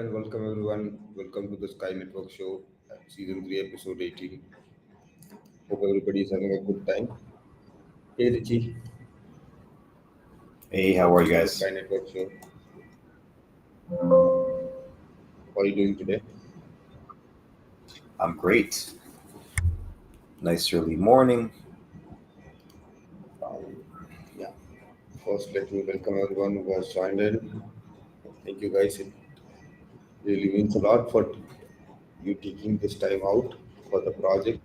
and welcome everyone. Welcome to the Sky Network Show, Season 3, Episode 18. Hope everybody is having a good time. Hey Richie, Hey, how are welcome you to the guys? Sky Network Show. How are you doing today? I'm great. Nice early morning. Um, yeah, first let me welcome everyone who has joined in. Thank you guys. It really means a lot for you taking this time out for the project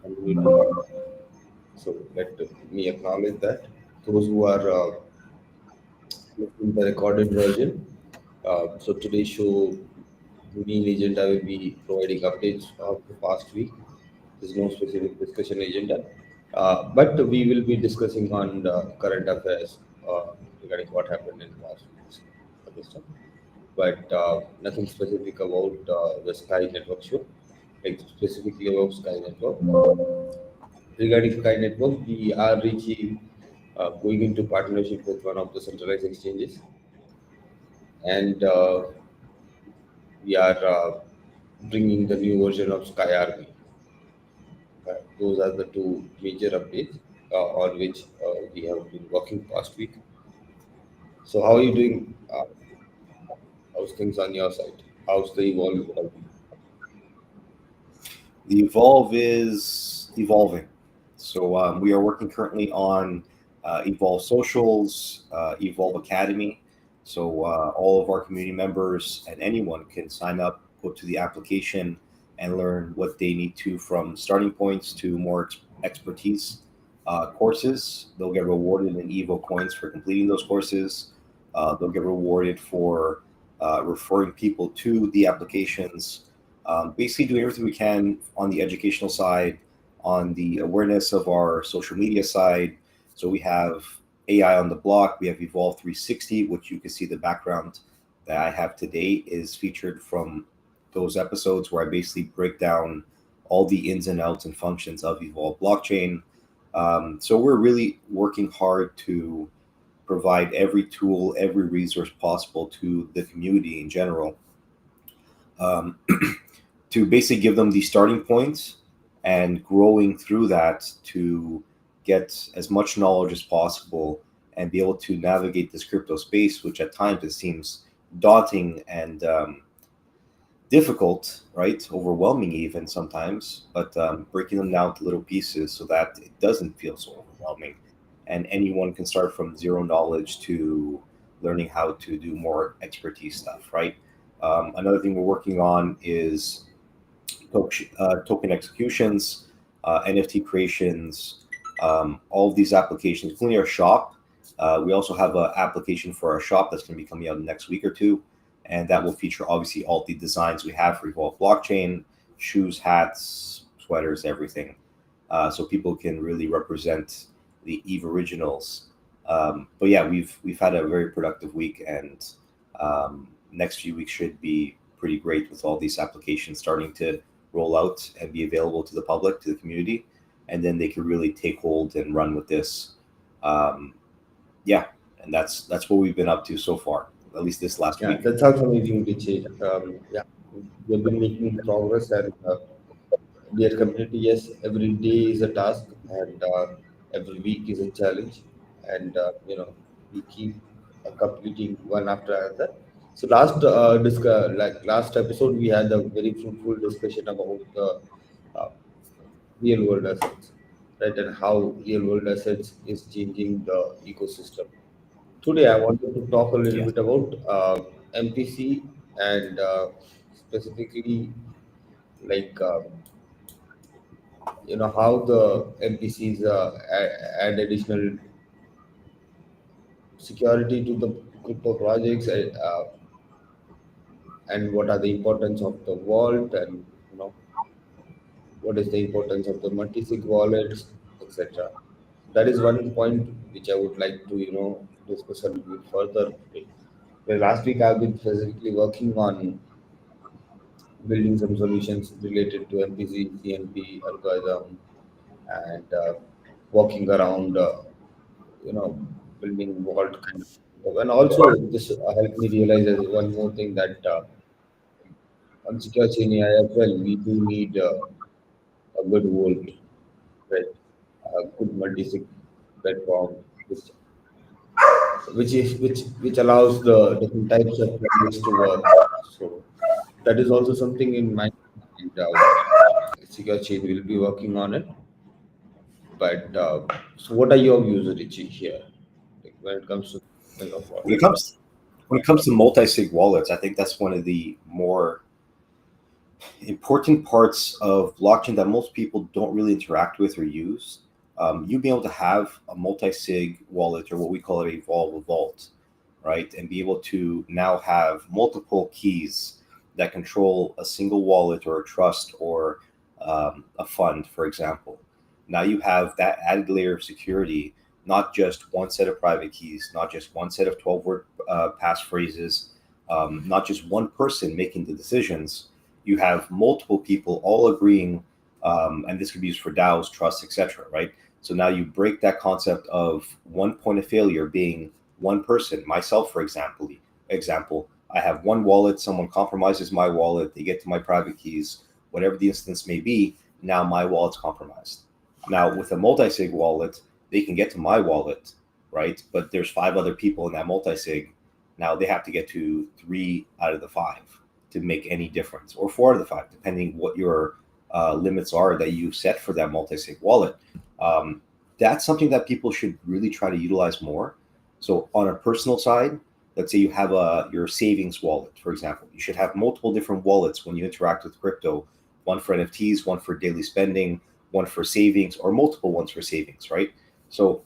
and we need to talk. So let me acknowledge that. Those who are listening to the recorded version. So today's show, the main agenda will be providing updates of the past week. There's no specific discussion agenda, but we will be discussing on the current affairs regarding what happened in the past weeks for this time. But nothing specific about the Sky Network show, like specifically about Sky Network. Regarding Sky Network, we are reaching going into partnership with one of the centralized exchanges, and we are bringing the new version of Sky Army. Those are the two major updates on which we have been working past week. So, how are you doing? How's things on your side? How's the evolve? The Evolve is evolving. So we are working currently on Evolve Socials, Evolve Academy. So all of our community members and anyone can sign up, go to the application, and learn what they need to from starting points to more expertise courses. They'll get rewarded in Evo coins for completing those courses. They'll get rewarded for referring people to the applications, basically doing everything we can on the educational side, on the awareness of our social media side. So we have AI on the block, we have Evolve 360, which you can see the background that I have today is featured from those episodes where I basically break down all the ins and outs and functions of Evolve blockchain. So we're really working hard to provide every tool, every resource possible to the community in general. Um, to basically give them the starting points and growing through that to get as much knowledge as possible and be able to navigate this crypto space, which at times it seems daunting and difficult, right? Overwhelming, even sometimes, but breaking them down to little pieces so that it doesn't feel so overwhelming. And anyone can start from zero knowledge to learning how to do more expertise stuff, right? Another thing we're working on is token executions, NFT creations, all of these applications, including our shop. We also have an application for our shop that's going to be coming out next week or two, and that will feature obviously all the designs we have for Evolve Blockchain, shoes, hats, sweaters, everything. So people can really represent the Eve originals. But yeah, we've had a very productive week, and next few weeks should be pretty great with all these applications starting to roll out and be available to the public, to the community, and then they can really take hold and run with this. Um, yeah, and that's what we've been up to so far, at least this last Yeah, week. that sounds amazing, Richie. Yeah, we've been making progress, and dear community, yes, every day is a task, and every week is a challenge, and we keep completing one after another. So last episode, we had a very fruitful discussion about uh, real world assets, right, and how real world assets is changing the ecosystem. Today, I wanted to talk a little Yeah. bit about MPC and specifically like how the MPCs add additional security to the crypto projects, and what are the importance of the vault, and what is the importance of the multi-sig wallets, etc. That is one point which I would like to discuss a little bit further. Well, last week I've been specifically working on building some solutions related to MPC, CNP algorithm, and walking around, building vault kind of stuff. And also, this helped me realize one more thing, that on secure chain AI as well, we do need a good vault, right? A good multi-sig platform, which allows the different types of queries to work. So that is also something in mind. And secure chain will be working on it. But so, what are your views, Richie, here, like, when it comes to kind of When what? it comes when it comes to multi-sig wallets, I think that's one of the more important parts of blockchain that most people don't really interact with or use. You being able to have a multi-sig wallet, or what we call it, a vault, right, and be able to now have multiple keys that control a single wallet or a trust or a fund, for example. Now you have that added layer of security, not just one set of private keys, not just one set of 12-word passphrases, not just one person making the decisions. You have multiple people all agreeing, and this could be used for DAOs, trusts, etc. Right? So now you break that concept of one point of failure being one person. Myself, for example, I have one wallet. Someone compromises my wallet. They get to my private keys, whatever the instance may be. Now my wallet's compromised. Now with a multi-sig wallet, they can get to my wallet, right? But there's 5 other people in that multi-sig. Now they have to get to 3 out of the 5 to make any difference, or 4 out of the 5, depending what your limits are that you set for that multi-sig wallet. Um, that's something that people should really try to utilize more. So on a personal side, let's say you have your savings wallet, for example. You should have multiple different wallets when you interact with crypto, one for NFTs, one for daily spending, one for savings, or multiple ones for savings, right? So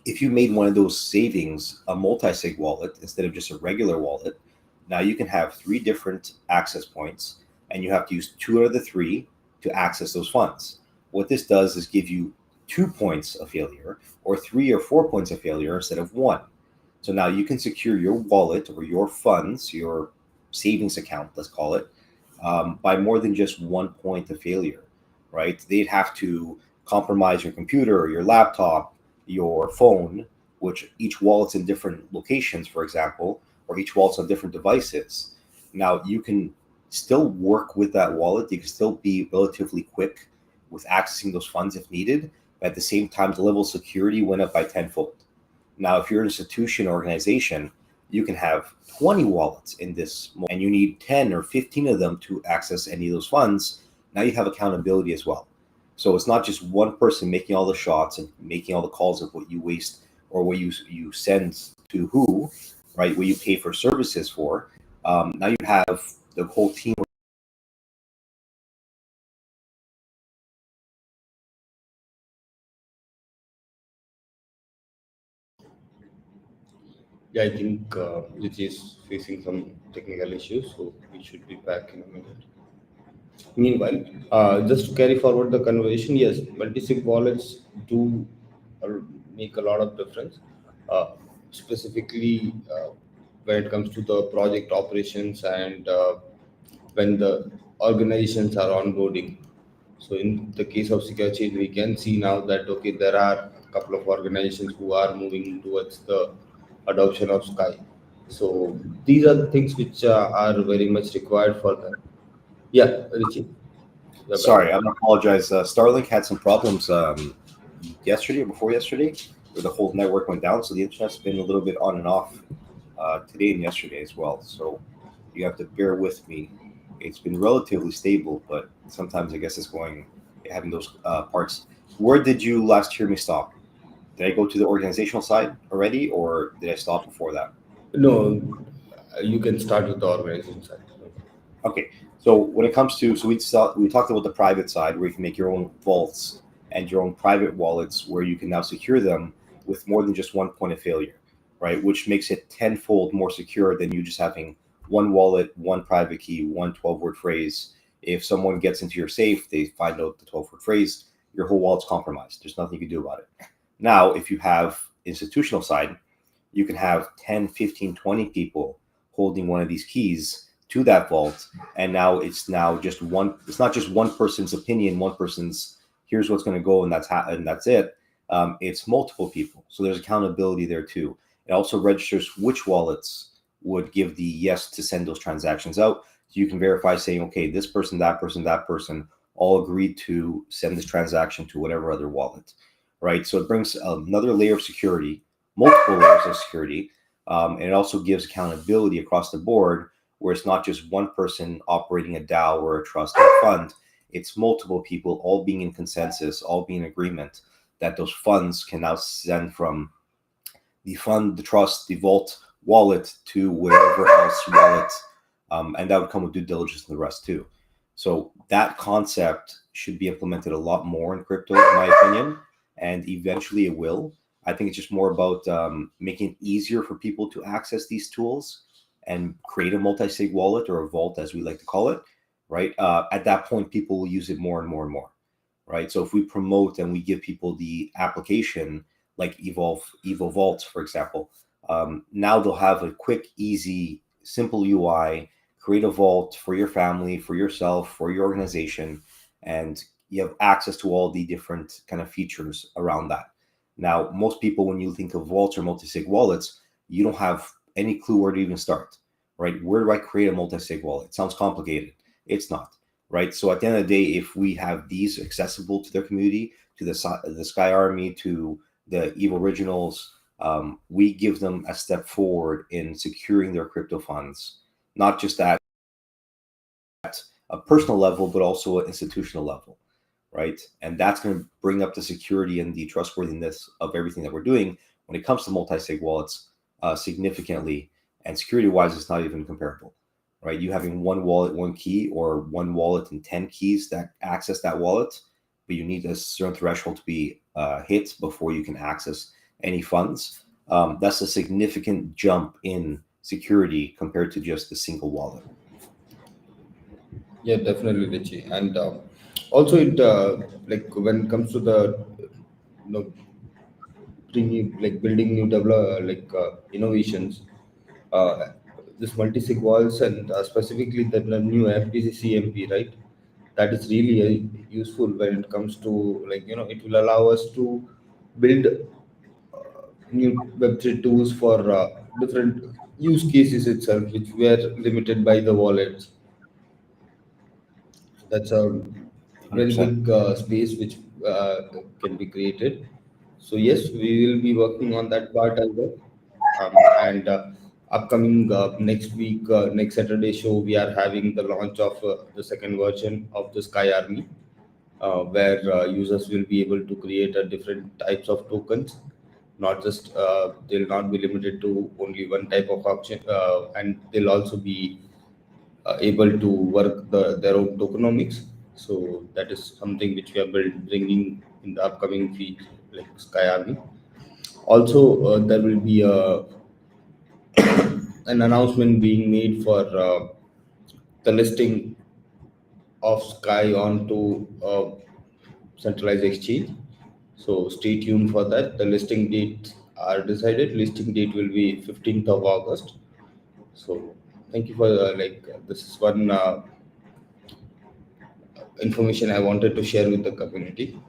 if you made one of those savings a multi-sig wallet instead of just a regular wallet, now you can have 3 different access points, and you have to use 2 out of the 3 to access those funds. What this does is give you 2 points of failure, or 3 or 4 points of failure instead of one. So now you can secure your wallet or your funds, your savings account, let's call it, by more than just 1 point of failure, right? They'd have to compromise your computer or your laptop, your phone, which each wallet's in different locations, for example, or each wallet's on different devices. Now you can still work with that wallet. You can still be relatively quick with accessing those funds if needed. But at the same time, the level of security went up by tenfold. Now, if you're an institution or organization, you can have 20 wallets in this, and you need 10 or 15 of them to access any of those funds. Now you have accountability as well. So it's not just one person making all the shots and making all the calls of what you waste or what you send to who, right? What you pay for services for. Now you have the whole team. Yeah, I think Richie is facing some technical issues, so we should be back in a minute. Meanwhile, just to carry forward the conversation, yes, multi-sig wallets do make a lot of difference, uh, specifically when it comes to the project operations and when the organizations are onboarding. So in the case of secure chain, we can see now that okay, there are a couple of organizations who are moving towards the adoption of SCAI. So these are the things which are very much required for them. Yeah, Richie, you're back. Sorry, I apologize. Starlink had some problems yesterday or before yesterday, where the whole network went down. So the internet's been a little bit on and off today and yesterday as well. So you have to bear with me. It's been relatively stable, but sometimes I guess it's having those parts. Where did you last hear me stop? Did I go to the organizational side already, or did I stop before that? No, you can start with the organization side. Okay, so when it comes to, we talked about the private side where you can make your own vaults and your own private wallets where you can now secure them with more than just one point of failure, right? Which makes it tenfold more secure than you just having one wallet, one private key, one 12-word phrase. If someone gets into your safe, they find out the 12-word phrase, your whole wallet's compromised. There's nothing you can do about it. Now, if you have institutional side, you can have 10, 15, 20 people holding one of these keys to that vault, and now it's not just one person's opinion, one person's here's what's going to go, and that's it. It's multiple people, so there's accountability there too. It also registers which wallets would give the yes to send those transactions out, So you can verify saying, okay, this person, that person all agreed to send this transaction to whatever other wallet, right? So it brings another layer of security, multiple layers of security, and it also gives accountability across the board, where it's not just one person operating a DAO or a trust or a fund. It's multiple people all being in consensus, all being in agreement that those funds can now send from the fund, the trust, the vault wallet to whatever else wallet, and that would come with due diligence and the rest too. So that concept should be implemented a lot more in crypto, in my opinion, and eventually it will. I think it's just more about making it easier for people to access these tools and create a multi-sig wallet or a vault, as we like to call it. Right at that point, people will use it more and more and more. Right. So if we promote and we give people the application, like Evo Vault, for example, now they'll have a quick, easy, simple UI. Create a vault for your family, for yourself, for your organization, and you have access to all the different kind of features around that. Now, most people, when you think of vaults or multi-sig wallets, you don't have any clue where to even start, right? Where do I create a multi-sig wallet? It sounds complicated. It's not, right? So at the end of the day, if we have these accessible to their community, to the SCAI Army, to the Evo Originals, we give them a step forward in securing their crypto funds, not just at a personal level, but also an institutional level, right? And that's going to bring up the security and the trustworthiness of everything that we're doing when it comes to multi-sig wallets significantly. And security-wise, it's not even comparable, right? You having one wallet, one key, or one wallet and 10 keys that access that wallet, but you need a certain threshold to be hit before you can access any funds. That's a significant jump in security compared to just a single wallet. Yeah, definitely, Richie. And also, it like when it comes to the like building new develop innovations, uh, this multi-sig walls and specifically the new FTC CMP, right? That is really useful when it comes to it will allow us to build new Web3 tools for different use cases itself, which were limited by the wallets. That's a very 100%. big space which can be created. So yes, we will be working on that part as well. And upcoming next week, next Saturday show, we are having the launch of the second version of the Sky Army, where users will be able to create different types of tokens. Not just they'll not be limited to only one type of option, and they'll also be able to work their own tokenomics. So that is something which we are bringing in the upcoming feed, like Sky Army. Also, there will be an announcement being made for the listing of Sky onto centralized exchange. So stay tuned for that. The listing dates are decided. Listing date will be 15th of August. So thank you for this is one information I wanted to share with the community.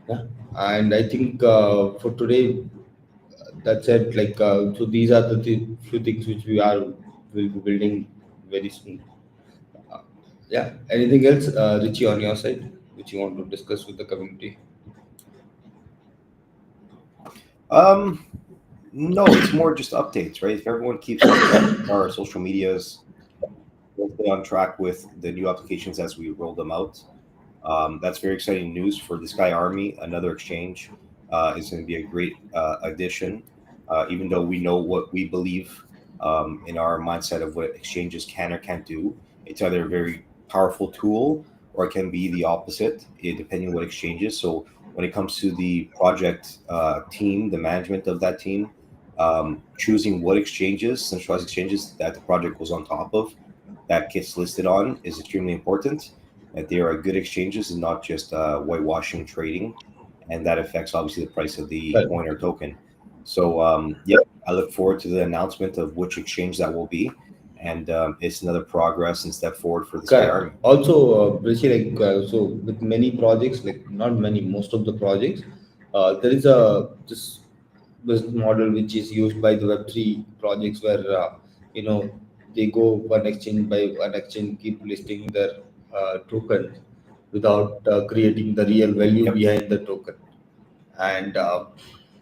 Yeah, and I think for today, that's it. So these are the few things which will be building very soon. Uh, yeah. Anything else, Richie, on your side, which you want to discuss with the community? Um, no, it's more just updates, right? If everyone keeps on track with our social medias, we'll stay on track with the new applications as we roll them out. That's very exciting news for the Sky Army. Another exchange is going to be a great addition, even though we know what we believe in our mindset of what exchanges can or can't do. It's either a very powerful tool or it can be the opposite, depending on what exchanges. So when it comes to the project team, the management of that team, choosing what exchanges, centralized exchanges that the project goes on top of, that gets listed on is extremely important. That they are good exchanges and not just whitewashing trading, and that affects obviously the price of the Right. coin or token. So yeah, I look forward to the announcement of which exchange that will be, and it's another progress and step forward for the Sky Army. Correct. Also, Rishi, so with many projects, like not many, most of the projects, there is a this business model which is used by the Web3 projects where you know they go one exchange by one exchange, keep listing their token without creating the real value Yep. behind the token. And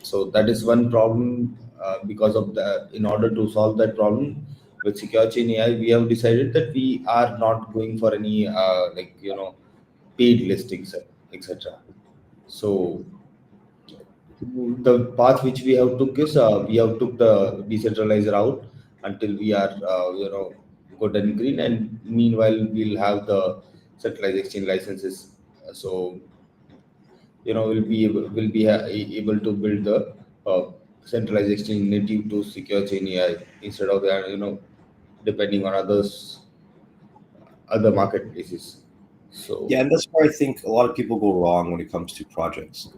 so that is one problem. Because of the, in order to solve that problem with secure chain AI, we have decided that we are not going for any paid listings, etc. So the path which we have took is, we have took the decentralized route until we are good and green, and meanwhile we'll have the centralized exchange licenses. So will be able to build the uh, centralized exchange native to secure chain AI, instead of depending on other marketplaces. So Yeah, and that's where I think a lot of people go wrong when it comes to projects.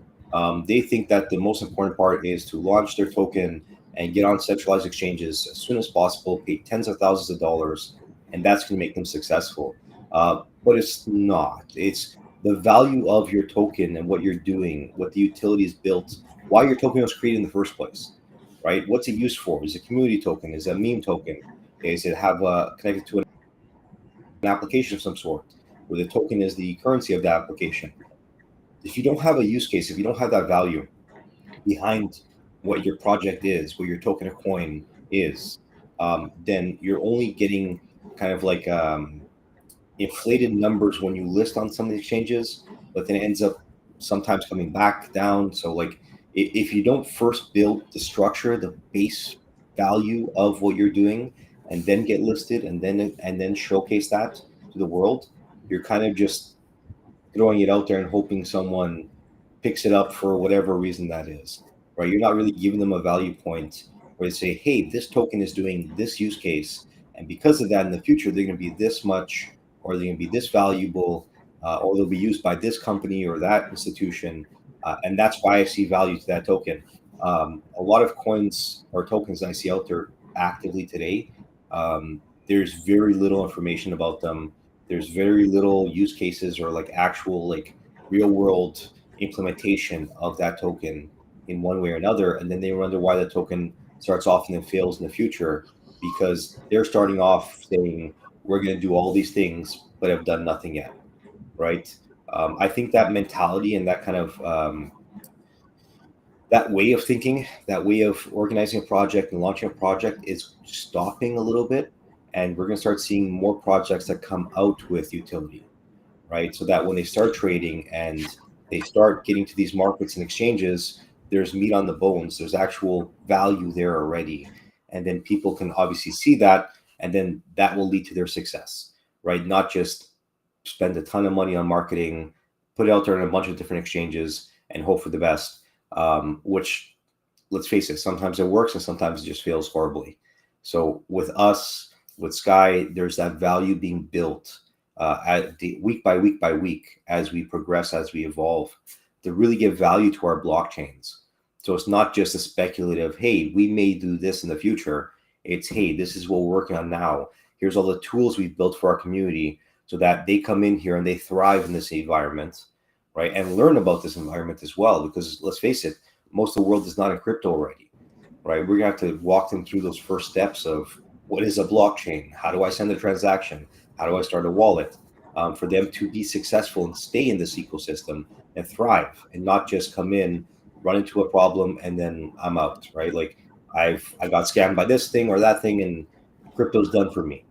They think that the most important part is to launch their token and get on centralized exchanges as soon as possible, pay tens of thousands of dollars, and that's going to make them successful. But it's not. It's the value of your token and what you're doing, what the utility is built, why your token was created in the first place, right? What's it used for? Is it a community token? Is it a meme token? Is it have connected to an application of some sort, where the token is the currency of that application? If you don't have a use case, if you don't have that value behind what your project is, what your token or coin is, then you're only getting kind of like inflated numbers when you list on some of the exchanges, but then it ends up sometimes coming back down. So like if you don't first build the structure, the base value of what you're doing, and then get listed and then showcase that to the world, you're kind of just throwing it out there and hoping someone picks it up for whatever reason that is, right? You're not really giving them a value point where they say, hey, this token is doing this use case. And because of that, in the future, they're going to be this much, or they're going to be this valuable, or they'll be used by this company or that institution. And that's why I see value to that token. A lot of coins or tokens I see out there actively today, there's very little information about them. There's very little use cases or like actual like real world implementation of that token in one way or another, and then they wonder why the token starts off and then fails in the future, because they're starting off saying we're going to do all these things but have done nothing yet, right? I think that mentality and that kind of that way of thinking, that way of organizing a project and launching a project is stopping a little bit, and we're going to start seeing more projects that come out with utility, right? So that when they start trading and they start getting to these markets and exchanges, there's meat on the bones, there's actual value there already. And then people can obviously see that, and then that will lead to their success, right? Not just spend a ton of money on marketing, put it out there in a bunch of different exchanges and hope for the best, which, let's face it, sometimes it works and sometimes it just fails horribly. So with us, with SCAI, there's that value being built at the week by week by week as we progress, as we evolve, to really give value to our blockchains. So it's not just a speculative, hey, we may do this in the future. It's, hey, this is what we're working on now. Here's all the tools we've built for our community so that they come in here and they thrive in this environment, right? And learn about this environment as well, because let's face it, most of the world is not in crypto already, right? We're gonna have to walk them through those first steps of what is a blockchain? How do I send a transaction? How do I start a wallet? For them to be successful and stay in this ecosystem and thrive, and not just come in, run into a problem, and then I'm out, right? Like I got scammed by this thing or that thing, and crypto's done for me.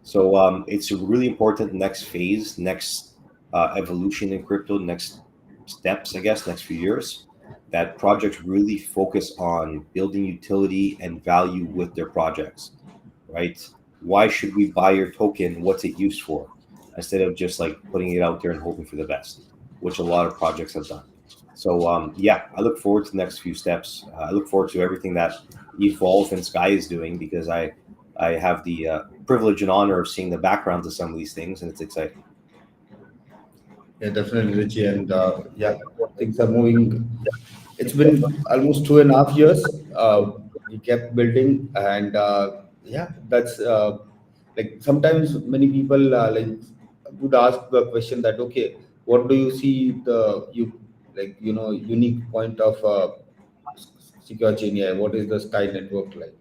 So it's a really important next phase, next evolution in crypto, next steps, I guess, next few years, that projects really focus on building utility and value with their projects, right? Why should we buy your token? What's it used for? Instead of just like putting it out there and hoping for the best, which a lot of projects have done. So yeah, I look forward to the next few steps. I look forward to everything that Evolve and SCAI is doing, because I have the privilege and honor of seeing the backgrounds of some of these things, and it's exciting. yeah, definitely, Richie, and yeah, things are moving. It's been almost 2.5 years. We kept building, and yeah, that's like sometimes many people would ask the question that, okay, what do you see the unique point of secure chain AI? What is the Sky network like?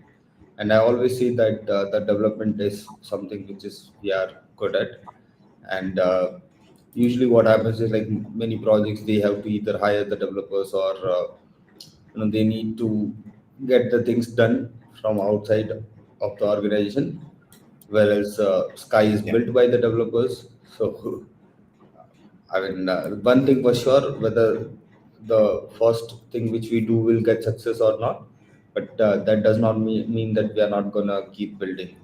And I always see that the development is something which is we are good at. And usually what happens is like many projects they have to either hire the developers or they need to get the things done from outside of the organization, whereas Sky is Yeah. built by the developers. So I mean, one thing for sure, whether the first thing which we do will get success or not, but that does not mean that we are not gonna keep building.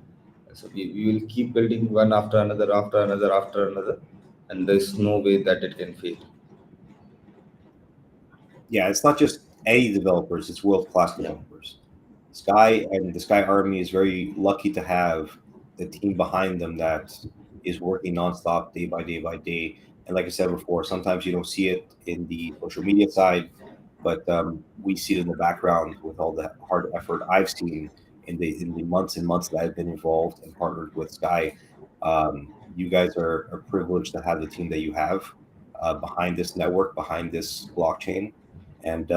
So we will keep building one after another, after another, after another, and there's no way that it can fail. Yeah, it's not just any developers; it's world-class Yeah, developers. Sky and the Sky Army is very lucky to have the team behind them that is working nonstop, day by day by day. And like I said before, sometimes you don't see it in the social media side, but we see it in the background with all the hard effort I've seen in the months and months that I've been involved and partnered with Sky. You guys are privileged to have the team that you have behind this network, behind this blockchain, and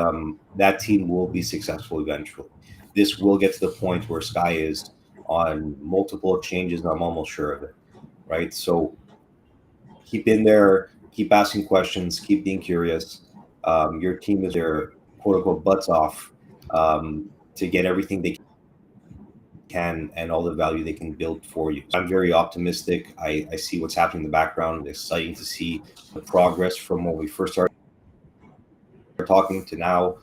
that team will be successful eventually. This will get to the point where Sky is on multiple exchanges, and I'm almost sure of it. Right. So keep in there, keep asking questions, keep being curious. Your team is their quote unquote butts off to get everything they can and all the value they can build for you. So I'm very optimistic. I see what's happening in the background. It's exciting to see the progress from when we first started talking to now,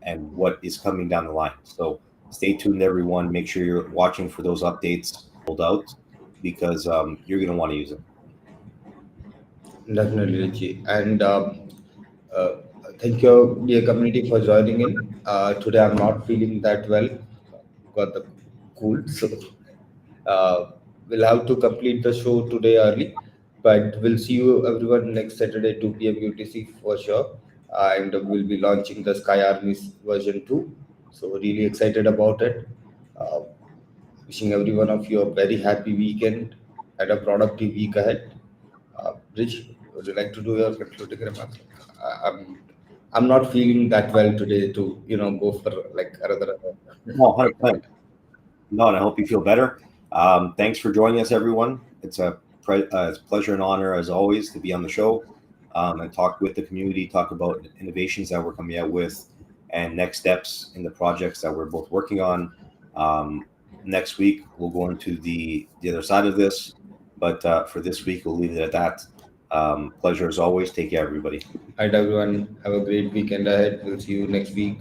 and what is coming down the line. So stay tuned, everyone. Make sure you're watching for those updates rolled out because you're going to want to use them. definitely, Richie. And uh, thank you, dear community, for joining in. Today I'm not feeling that well. Got the cold, so we'll have to complete the show today early. But we'll see you everyone next Saturday, 2 p.m. UTC for sure. And we'll be launching the Sky Armies version 2. So really excited about it. Uh, Wishing every one of you a very happy weekend and a productive week ahead. Rich, would you like to do your concluding remarks? I'm not feeling that well today to go for like another. No, 100%. No, and I hope you feel better. Thanks for joining us, everyone. It's a pleasure and honor, as always, to be on the show and talk with the community, talk about innovations that we're coming out with, and next steps in the projects that we're both working on. Next week, we'll go into the other side of this, but for this week, we'll leave it at that. Pleasure as always. Take care, everybody. All right, everyone. Have a great weekend ahead. We'll see you next week.